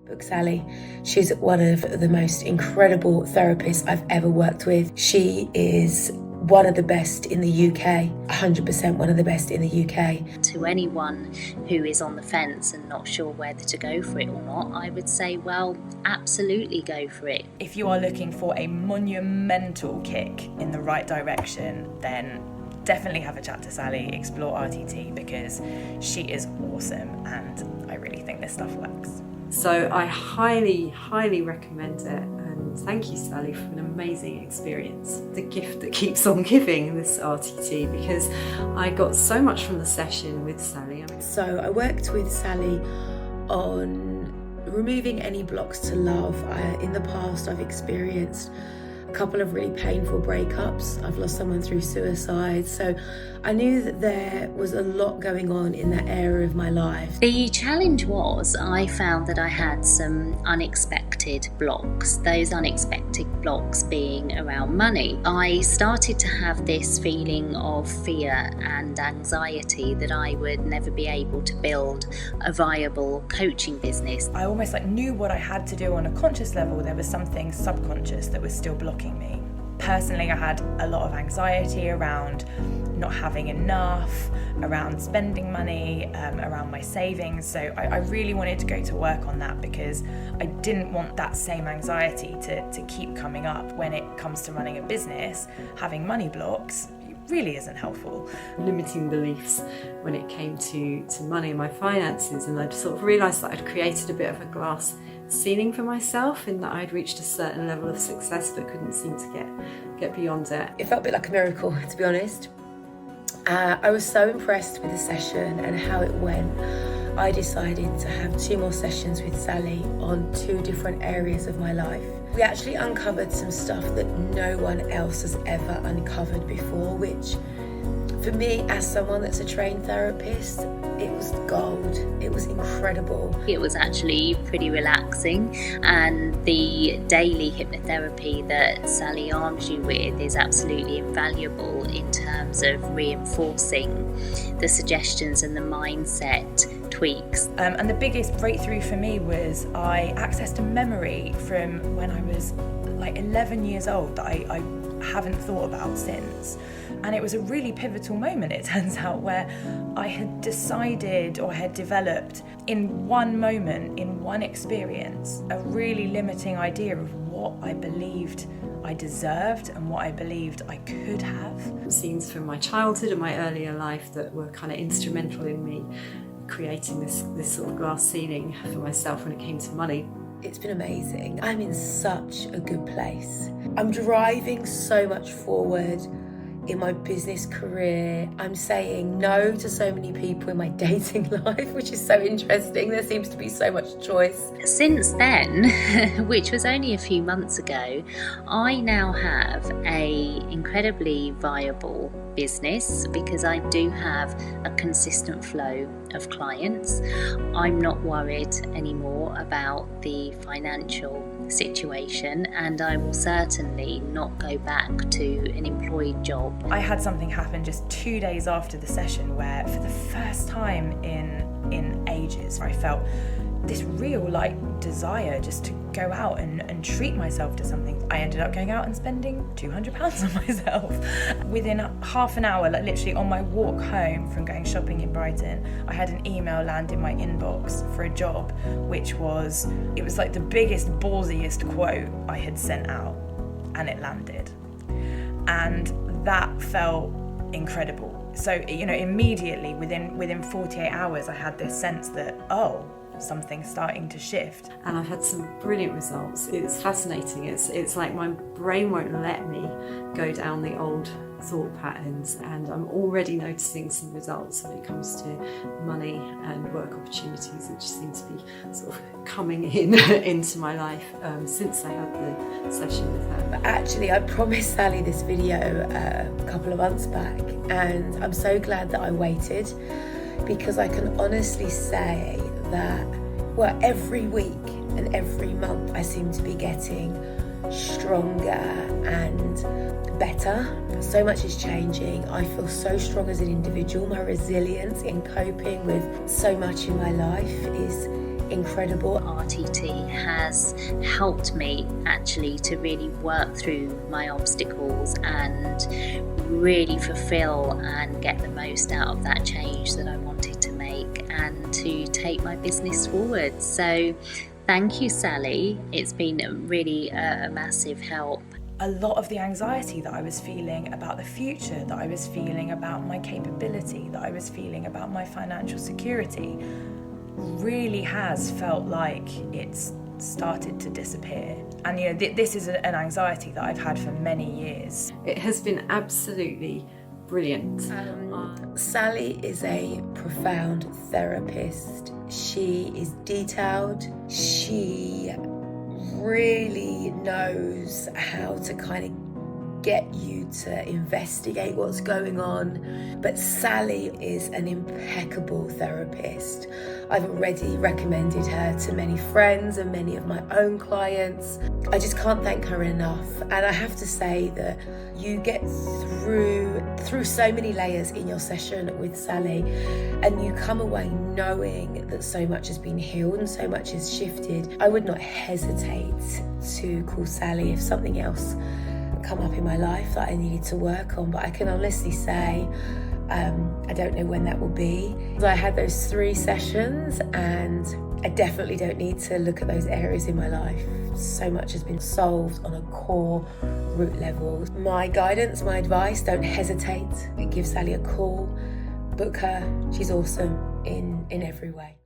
Book Sally. She's one of the most incredible therapists I've ever worked with. She is one of the best in the UK, 100% one of the best in the UK. To anyone who is on the fence and not sure whether to go for it or not, I would say, well, absolutely go for it. If you are looking for a monumental kick in the right direction, then definitely have a chat to Sally, explore RTT, because she is awesome and I really think this stuff works. So I highly, highly recommend it, and thank you, Sally, for an amazing experience. The gift that keeps on giving, this RTT, because I got so much from the session with Sally. So I worked with Sally on removing any blocks to love. In the past, I've experienced a couple of really painful breakups. I've lost someone through suicide, so I knew that there was a lot going on in that area of my life. The challenge was I found that I had some unexpected blocks, those unexpected blocks being around money. I started to have this feeling of fear and anxiety that I would never be able to build a viable coaching business. I almost knew what I had to do on a conscious level. There was something subconscious that was still blocking me. Personally, I had a lot of anxiety around not having enough, around spending money, around my savings. So I really wanted to go to work on that, because I didn't want that same anxiety to keep coming up when it comes to running a business. Having money blocks really isn't helpful. Limiting beliefs when it came to money and my finances, and I'd sort of realised that I'd created a bit of a glass ceiling for myself, in that I'd reached a certain level of success but couldn't seem to get beyond it. It felt a bit like a miracle, to be honest. I was so impressed with the session and how it went. I decided to have 2 more sessions with Sally on 2 different areas of my life. We actually uncovered some stuff that no one else has ever uncovered before, which for me, as someone that's a trained therapist, it was gold. It was incredible. It was actually pretty relaxing, and the daily hypnotherapy that Sally arms you with is absolutely invaluable in terms of reinforcing the suggestions and the mindset tweaks. And the biggest breakthrough for me was I accessed a memory from when I was 11 years old that I haven't thought about since. And it was a really pivotal moment, it turns out, where I had decided or had developed in one moment, in one experience, a really limiting idea of what I believed I deserved and what I believed I could have. Scenes from my childhood and my earlier life that were kind of instrumental in me creating this sort of glass ceiling for myself when it came to money. It's been amazing. I'm in such a good place. I'm driving so much forward in my business career. I'm saying no to so many people in my dating life, which is so interesting. There seems to be so much choice. Since then, which was only a few months ago, I now have a incredibly viable business because I do have a consistent flow of clients. I'm not worried anymore about the financial situation, and I will certainly not go back to an employed job. I had something happen just 2 days after the session where, for the first time in ages, I felt this real desire just to go out and treat myself to something. I ended up going out and spending £200 on myself. Within half an hour, literally on my walk home from going shopping in Brighton, I had an email land in my inbox for a job, which was the biggest, ballsiest quote I had sent out, and it landed. And that felt incredible. So, immediately within 48 hours, I had this sense that, something's starting to shift. And I've had some brilliant results. It's fascinating. It's like my brain won't let me go down the old thought patterns, and I'm already noticing some results when it comes to money and work opportunities, which seem to be sort of coming into my life since I had the session with her. But actually, I promised Sally this video a couple of months back, and I'm so glad that I waited, because I can honestly say that, every week and every month I seem to be getting stronger and better. So much is changing. I feel so strong as an individual. My resilience in coping with so much in my life is incredible. RTT has helped me actually to really work through my obstacles and really fulfill and get the most out of that change that I wanted to make and to take my business forward. So thank you, Sally. It's been really a massive help. A lot of the anxiety that I was feeling about the future, that I was feeling about my capability, that I was feeling about my financial security, really has felt like it's started to disappear. And you know, this is an anxiety that I've had for many years. It has been absolutely brilliant. Sally is a profound therapist. She is detailed. She really knows how to kind of get you to investigate what's going on. But Sally is an impeccable therapist. I've already recommended her to many friends and many of my own clients. I just can't thank her enough. And I have to say that you get through so many layers in your session with Sally, and you come away knowing that so much has been healed and so much has shifted. I would not hesitate to call Sally if something else come up in my life that I needed to work on, but I can honestly say I don't know when that will be. I had those 3 sessions and I definitely don't need to look at those areas in my life. So much has been solved on a core root level. My guidance, my advice, don't hesitate. Give Sally a call, book her. She's awesome in every way.